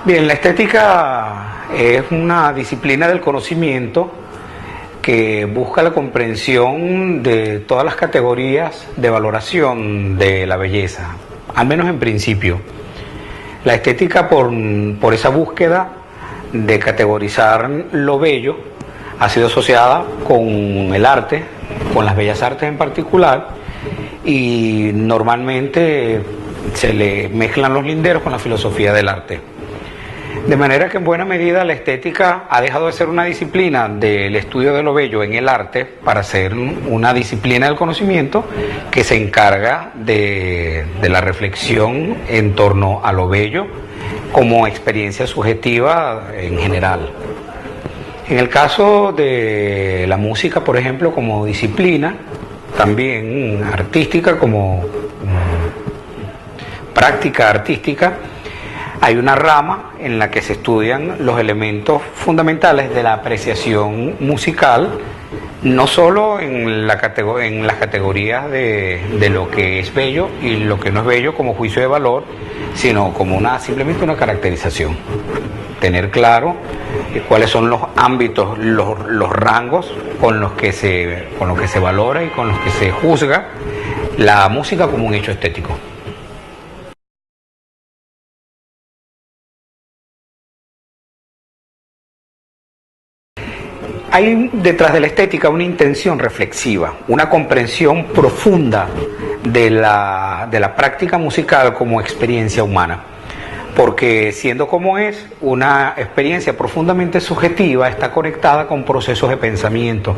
Bien, la estética es una disciplina del conocimiento que busca la comprensión de todas las categorías de valoración de la belleza, al menos en principio. La estética, por esa búsqueda de categorizar lo bello, ha sido asociada con el arte, con las bellas artes en particular, y normalmente se le mezclan los linderos con la filosofía del arte. De manera que en buena medida la estética ha dejado de ser una disciplina del estudio de lo bello en el arte para ser una disciplina del conocimiento que se encarga de la reflexión en torno a lo bello como experiencia subjetiva en general. En el caso de la música, por ejemplo, como disciplina, también artística, como práctica artística, hay una rama en la que se estudian los elementos fundamentales de la apreciación musical, no solo en las categorías de lo que es bello y lo que no es bello como juicio de valor, sino como simplemente una caracterización. Tener claro cuáles son los ámbitos, los rangos con los que se valora y con los que se juzga la música como un hecho estético. Hay detrás de la estética una intención reflexiva, una comprensión profunda de la práctica musical como experiencia humana, porque siendo como es una experiencia profundamente subjetiva, está conectada con procesos de pensamiento.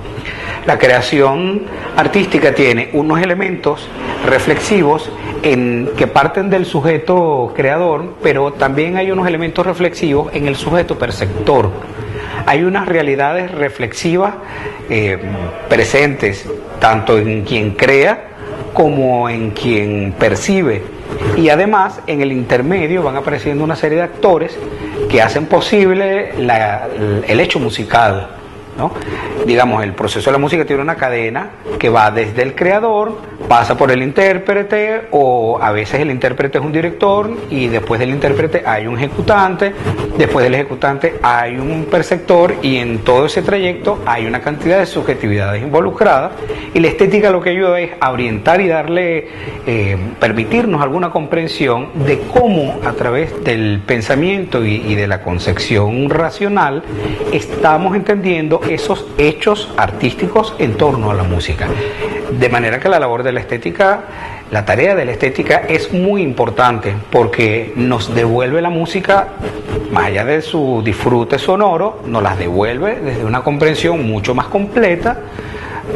La creación artística tiene unos elementos reflexivos que parten del sujeto creador, pero también hay unos elementos reflexivos en el sujeto perceptor. Hay unas realidades reflexivas presentes tanto en quien crea como en quien percibe, y además en el intermedio van apareciendo una serie de actores que hacen posible el hecho musical, ¿no? Digamos, el proceso de la música tiene una cadena que va desde el creador, pasa por el intérprete, o a veces el intérprete es un director y después del intérprete hay un ejecutante, después del ejecutante hay un perceptor, y en todo ese trayecto hay una cantidad de subjetividades involucradas, y la estética lo que ayuda es a orientar y darle, permitirnos alguna comprensión de cómo a través del pensamiento y de la concepción racional estamos entendiendo esos hechos artísticos en torno a la música. De manera que la labor de la estética, la tarea de la estética es muy importante, porque nos devuelve la música, más allá de su disfrute sonoro, nos las devuelve desde una comprensión mucho más completa,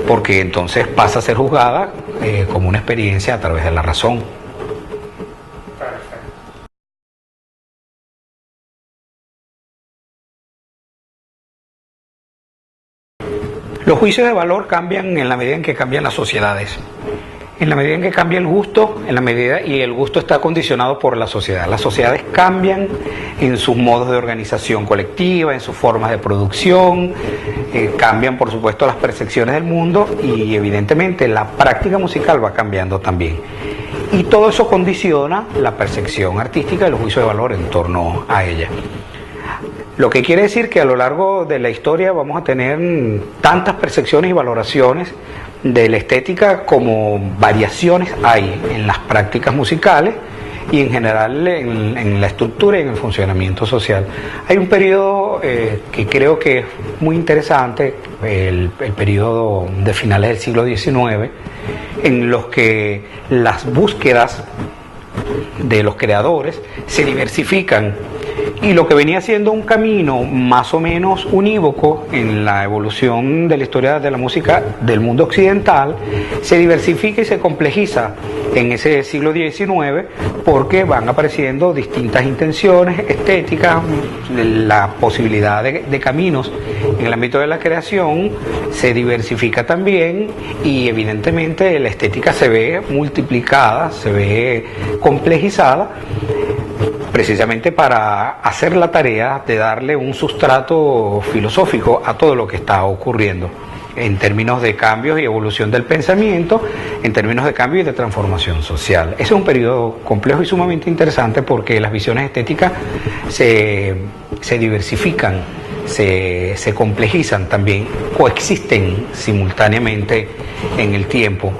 porque entonces pasa a ser juzgada como una experiencia a través de la razón. Los juicios de valor cambian en la medida en que cambian las sociedades, en la medida en que cambia el gusto, y el gusto está condicionado por la sociedad. Las sociedades cambian en sus modos de organización colectiva, en sus formas de producción, cambian por supuesto las percepciones del mundo, y evidentemente la práctica musical va cambiando también. Y todo eso condiciona la percepción artística y los juicios de valor en torno a ella. Lo que quiere decir que a lo largo de la historia vamos a tener tantas percepciones y valoraciones de la estética como variaciones hay en las prácticas musicales y en general en la estructura y en el funcionamiento social. Hay un periodo que creo que es muy interesante, el periodo de finales del siglo XIX, en los que las búsquedas de los creadores se diversifican, y lo que venía siendo un camino más o menos unívoco en la evolución de la historia de la música del mundo occidental se diversifica y se complejiza en ese siglo XIX, porque van apareciendo distintas intenciones estéticas, la posibilidad de caminos en el ámbito de la creación se diversifica también, y evidentemente la estética se ve multiplicada, se ve complejizada, precisamente para hacer la tarea de darle un sustrato filosófico a todo lo que está ocurriendo. en términos de cambios y evolución del pensamiento, en términos de cambio y de transformación social. Ese es un periodo complejo y sumamente interesante porque las visiones estéticas se diversifican, se complejizan también, coexisten simultáneamente en el tiempo,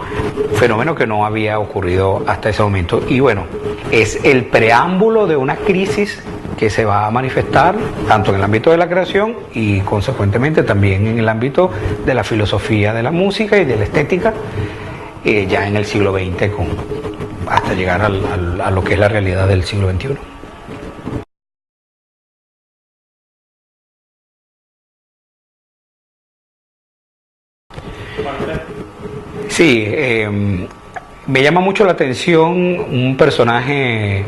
fenómeno que no había ocurrido hasta ese momento. Y bueno, es el preámbulo de una crisis que se va a manifestar tanto en el ámbito de la creación y consecuentemente también en el ámbito de la filosofía de la música y de la estética, ya en el siglo XX, hasta llegar a lo que es la realidad del siglo XXI. Sí, me llama mucho la atención un personaje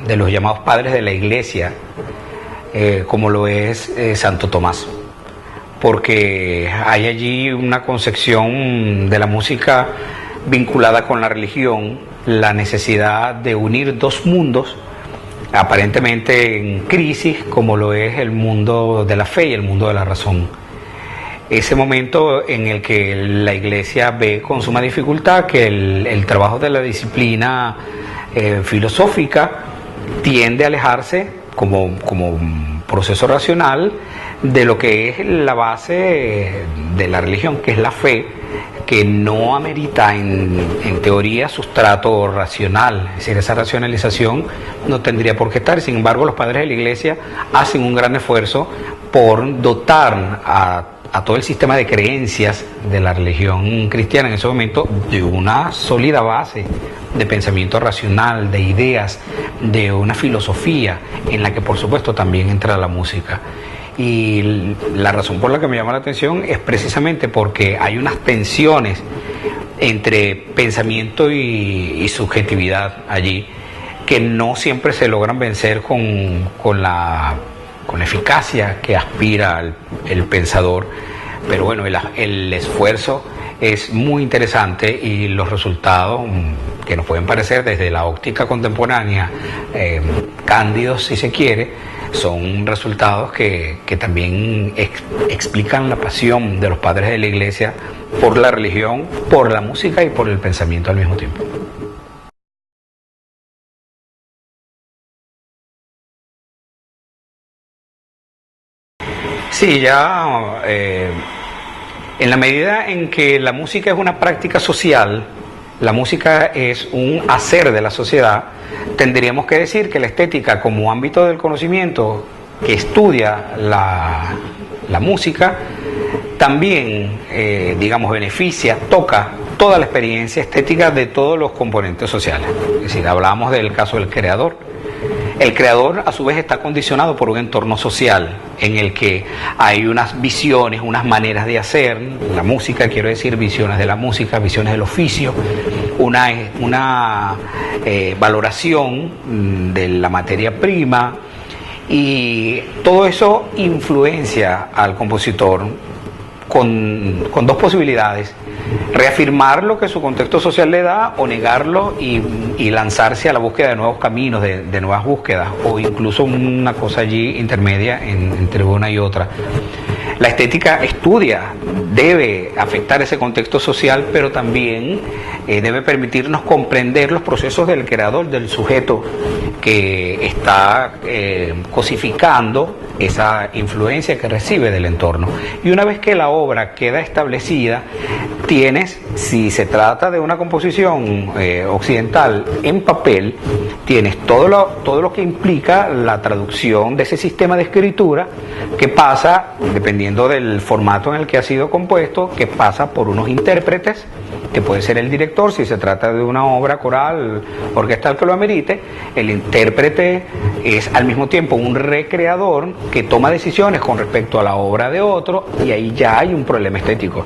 de los llamados padres de la Iglesia, como lo es Santo Tomás, porque hay allí una concepción de la música vinculada con la religión, la necesidad de unir dos mundos aparentemente en crisis, como lo es el mundo de la fe y el mundo de la razón. Ese momento en el que la Iglesia ve con suma dificultad que el trabajo de la disciplina filosófica tiende a alejarse como un proceso racional de lo que es la base de la religión, que es la fe, que no amerita en teoría sustrato racional. Es decir, esa racionalización no tendría por qué estar. Sin embargo, los padres de la Iglesia hacen un gran esfuerzo por dotar a todo el sistema de creencias de la religión cristiana en ese momento de una sólida base de pensamiento racional, de ideas, de una filosofía en la que por supuesto también entra la música. Y la razón por la que me llama la atención es precisamente porque hay unas tensiones entre pensamiento y subjetividad allí que no siempre se logran vencer con la eficacia que aspira el pensador, pero bueno, el esfuerzo es muy interesante y los resultados que nos pueden parecer desde la óptica contemporánea cándidos si se quiere, son resultados que también explican la pasión de los padres de la Iglesia por la religión, por la música y por el pensamiento al mismo tiempo. Sí, ya en la medida en que la música es una práctica social, la música es un hacer de la sociedad, tendríamos que decir que la estética como ámbito del conocimiento que estudia la música, también, digamos, beneficia, toca toda la experiencia estética de todos los componentes sociales. Es decir, hablábamos del caso del creador. El creador a su vez está condicionado por un entorno social en el que hay unas visiones, unas maneras de hacer, la música, quiero decir, visiones de la música, visiones del oficio, una valoración de la materia prima, y todo eso influencia al compositor con dos posibilidades: reafirmar lo que su contexto social le da o negarlo y lanzarse a la búsqueda de nuevos caminos, de nuevas búsquedas, o incluso una cosa allí intermedia entre una y otra. La estética estudia, debe afectar ese contexto social, pero también debe permitirnos comprender los procesos del creador, del sujeto que está cosificando esa influencia que recibe del entorno. Y una vez que la obra queda establecida, tienes, si se trata de una composición occidental en papel, tienes todo lo que implica la traducción de ese sistema de escritura que pasa, dependiendo del formato en el que ha sido compuesto, que pasa por unos intérpretes, que puede ser el director, si se trata de una obra coral, orquestal que lo amerite. El intérprete es al mismo tiempo un recreador que toma decisiones con respecto a la obra de otro, y ahí ya hay un problema estético.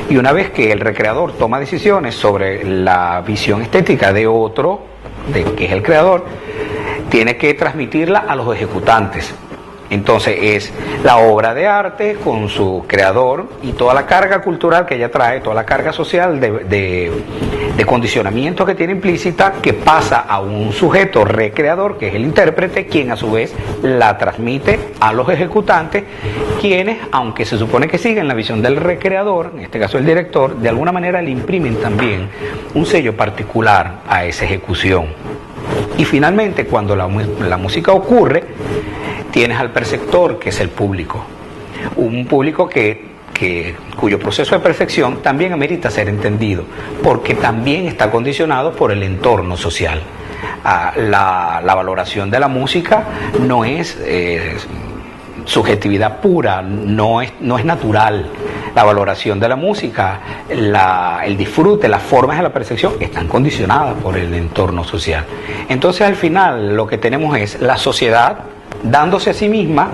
Y una vez que el recreador toma decisiones sobre la visión estética de otro, que es el creador, tiene que transmitirla a los ejecutantes. Entonces es la obra de arte con su creador y toda la carga cultural que ella trae, toda la carga social de condicionamiento que tiene implícita, que pasa a un sujeto recreador, que es el intérprete, quien a su vez la transmite a los ejecutantes, quienes, aunque se supone que siguen la visión del recreador, en este caso el director, de alguna manera le imprimen también un sello particular a esa ejecución. Y finalmente, cuando la música ocurre, tienes al perceptor, que es el público. Un público cuyo proceso de percepción también amerita ser entendido, porque también está condicionado por el entorno social. La valoración de la música no es subjetividad pura, no es natural. La valoración de la música, el disfrute, las formas de la percepción están condicionadas por el entorno social. Entonces, al final, lo que tenemos es la sociedad dándose a sí misma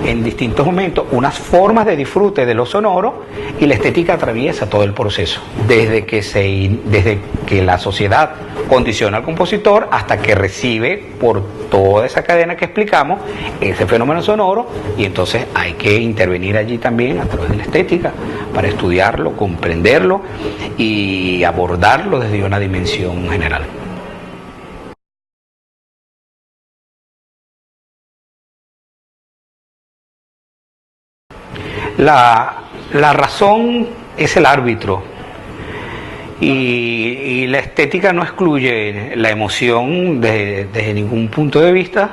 en distintos momentos unas formas de disfrute de lo sonoro, y la estética atraviesa todo el proceso, desde que la sociedad condiciona al compositor hasta que recibe por toda esa cadena que explicamos ese fenómeno sonoro, y entonces hay que intervenir allí también a través de la estética para estudiarlo, comprenderlo y abordarlo desde una dimensión general. La razón es el árbitro, y la estética no excluye la emoción desde ningún punto de vista,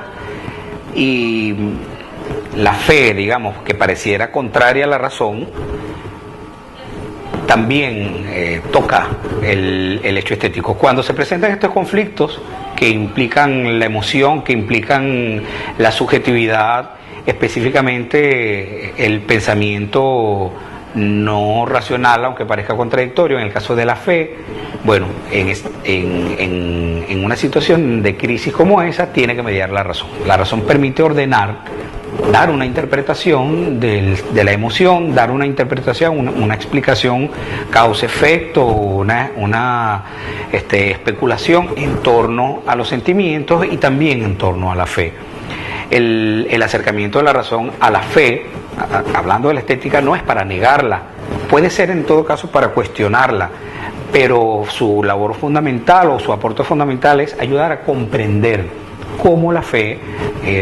y la fe, digamos, que pareciera contraria a la razón, también toca el hecho estético. Cuando se presentan estos conflictos que implican la emoción, que implican la subjetividad, específicamente el pensamiento no racional, aunque parezca contradictorio, en el caso de la fe, bueno, en una situación de crisis como esa, tiene que mediar la razón. La razón permite ordenar, dar una interpretación de la emoción, dar una interpretación, una explicación causa-efecto, una especulación en torno a los sentimientos y también en torno a la fe. El acercamiento de la razón a la fe, hablando de la estética, no es para negarla, puede ser en todo caso para cuestionarla, pero su labor fundamental o su aporte fundamental es ayudar a comprender cómo la fe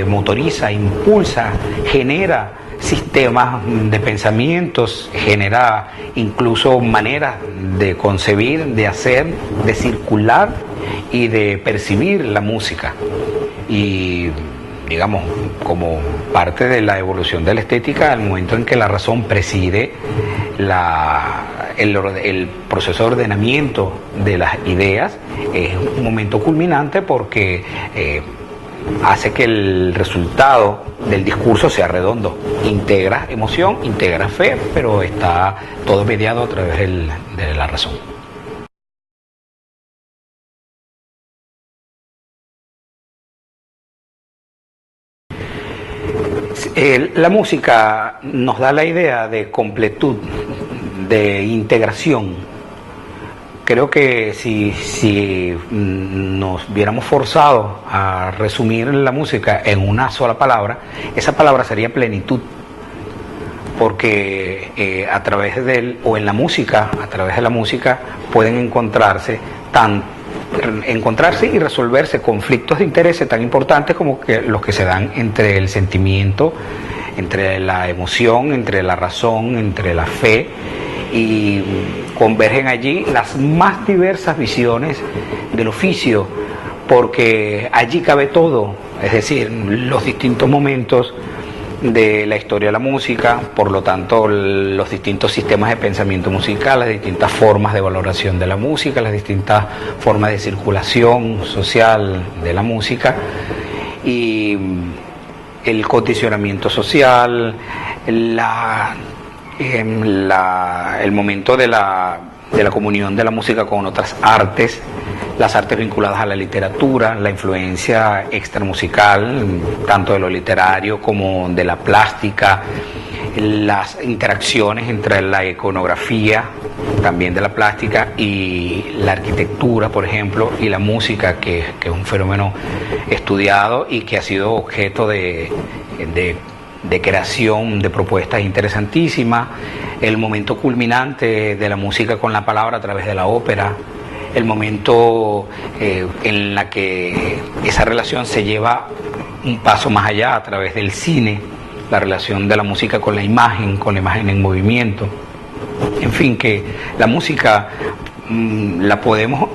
motoriza, impulsa, genera sistemas de pensamientos, genera incluso maneras de concebir, de hacer, de circular y de percibir la música. Y digamos, como parte de la evolución de la estética, al momento en que la razón preside el proceso de ordenamiento de las ideas, es un momento culminante porque hace que el resultado del discurso sea redondo. Integra emoción, integra fe, pero está todo mediado a través de la razón. La música nos da la idea de completud, de integración. Creo que si nos viéramos forzados a resumir la música en una sola palabra, esa palabra sería plenitud, porque a través o en la música, a través de la música pueden encontrarse y resolverse conflictos de interés tan importantes como los que se dan entre el sentimiento, entre la emoción, entre la razón, entre la fe, y convergen allí las más diversas visiones del oficio, porque allí cabe todo, es decir, los distintos momentos de la historia de la música, por lo tanto los distintos sistemas de pensamiento musical, las distintas formas de valoración de la música, las distintas formas de circulación social de la música, y el condicionamiento social, el momento de la comunión de la música con otras artes, las artes vinculadas a la literatura, la influencia extramusical, tanto de lo literario como de la plástica, las interacciones entre la iconografía también de la plástica, y la arquitectura, por ejemplo, y la música, que es un fenómeno estudiado y que ha sido objeto de creación de propuestas interesantísimas, el momento culminante de la música con la palabra a través de la ópera, el momento en la que esa relación se lleva un paso más allá a través del cine, la relación de la música con la imagen en movimiento. En fin, que la música la podemos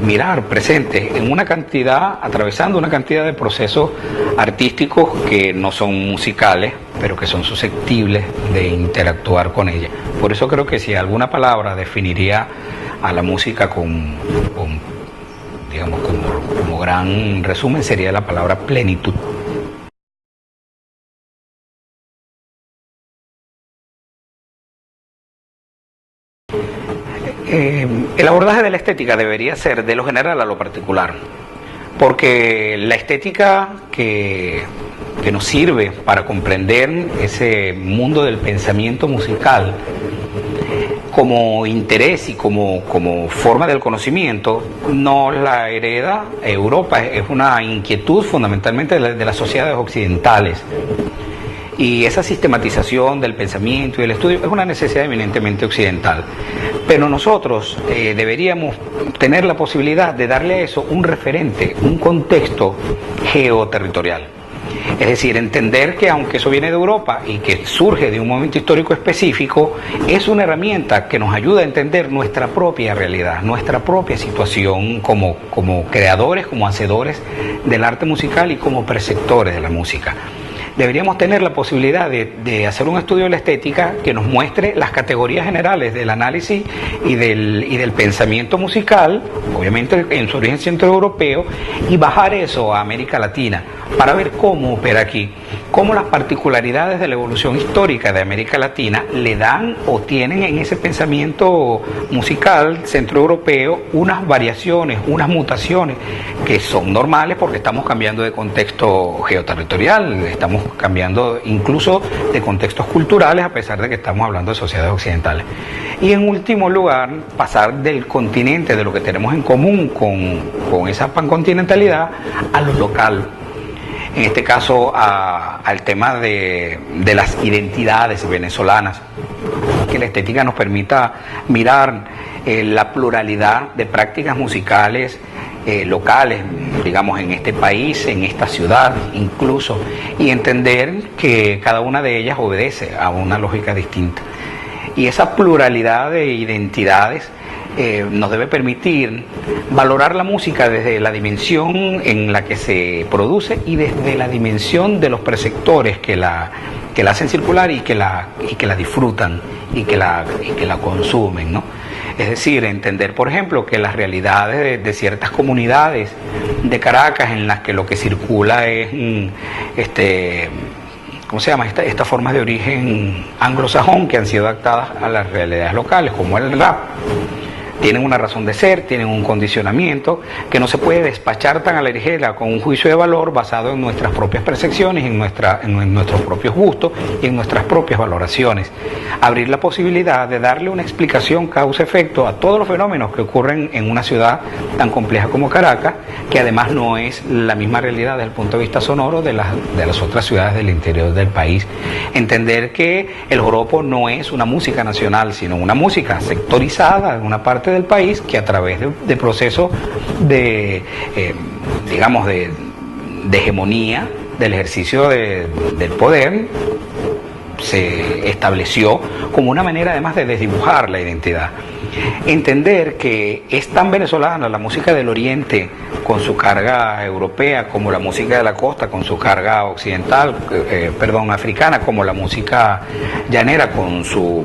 mirar presente en una cantidad, atravesando una cantidad de procesos artísticos que no son musicales, pero que son susceptibles de interactuar con ella. Por eso creo que si alguna palabra definiría a la música digamos, como gran resumen, sería la palabra plenitud. El abordaje de la estética debería ser de lo general a lo particular, porque la estética que nos sirve para comprender ese mundo del pensamiento musical como interés y como forma del conocimiento, no la hereda Europa, es una inquietud fundamentalmente de las sociedades occidentales. Y esa sistematización del pensamiento y del estudio es una necesidad eminentemente occidental. Pero nosotros deberíamos tener la posibilidad de darle a eso un referente, un contexto geoterritorial. Es decir, entender que aunque eso viene de Europa y que surge de un momento histórico específico, es una herramienta que nos ayuda a entender nuestra propia realidad, nuestra propia situación como creadores, como hacedores del arte musical y como preceptores de la música. Deberíamos tener la posibilidad de hacer un estudio de la estética que nos muestre las categorías generales del análisis y del pensamiento musical, obviamente en su origen centroeuropeo, y bajar eso a América Latina para ver cómo opera aquí, cómo las particularidades de la evolución histórica de América Latina le dan o tienen en ese pensamiento musical centroeuropeo unas variaciones, unas mutaciones que son normales porque estamos cambiando de contexto geoterritorial, estamos cambiando incluso de contextos culturales a pesar de que estamos hablando de sociedades occidentales. Y en último lugar, pasar del continente, de lo que tenemos en común con esa pancontinentalidad, a lo local. En este caso al tema de las identidades venezolanas, que la estética nos permita mirar la pluralidad de prácticas musicales locales, digamos, en este país, en esta ciudad incluso, y entender que cada una de ellas obedece a una lógica distinta. Y esa pluralidad de identidades nos debe permitir valorar la música desde la dimensión en la que se produce y desde la dimensión de los preceptores que la hacen circular y que la disfrutan y que la consumen, ¿no? Es decir, entender, por ejemplo, que las realidades de ciertas comunidades de Caracas en las que lo que circula es ¿cómo se llama? Estas formas de origen anglosajón que han sido adaptadas a las realidades locales, como el rap. Tienen una razón de ser, tienen un condicionamiento que no se puede despachar tan a la ligera con un juicio de valor basado en nuestras propias percepciones, en nuestros propios gustos y en nuestras propias valoraciones. Abrir la posibilidad de darle una explicación causa-efecto a todos los fenómenos que ocurren en una ciudad tan compleja como Caracas, que además no es la misma realidad desde el punto de vista sonoro de las otras ciudades del interior del país. Entender que el joropo no es una música nacional, sino una música sectorizada en una parte del país que a través de procesos de hegemonía del ejercicio del poder se estableció como una manera además de desdibujar la identidad. Entender que es tan venezolana la música del oriente con su carga europea como la música de la costa con su carga occidental, africana, como la música llanera con sus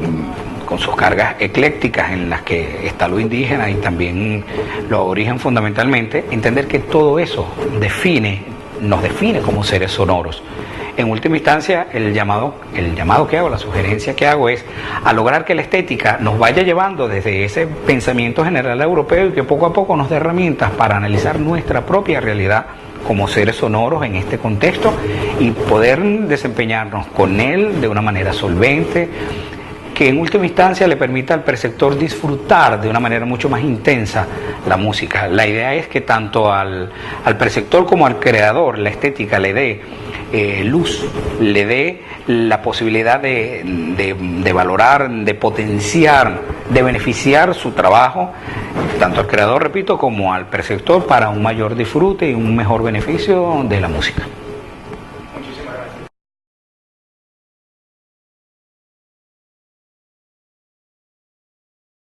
cargas eclécticas en las que está lo indígena y también lo aborigen fundamentalmente. Entender que todo eso nos define como seres sonoros. En última instancia, el llamado que hago, la sugerencia que hago es a lograr que la estética nos vaya llevando desde ese pensamiento general europeo y que poco a poco nos dé herramientas para analizar nuestra propia realidad como seres sonoros en este contexto y poder desempeñarnos con él de una manera solvente, que en última instancia le permita al perceptor disfrutar de una manera mucho más intensa la música. La idea es que tanto al perceptor como al creador la estética le dé luz, le dé la posibilidad de valorar, de potenciar, de beneficiar su trabajo, tanto al creador, repito, como al perceptor, para un mayor disfrute y un mejor beneficio de la música.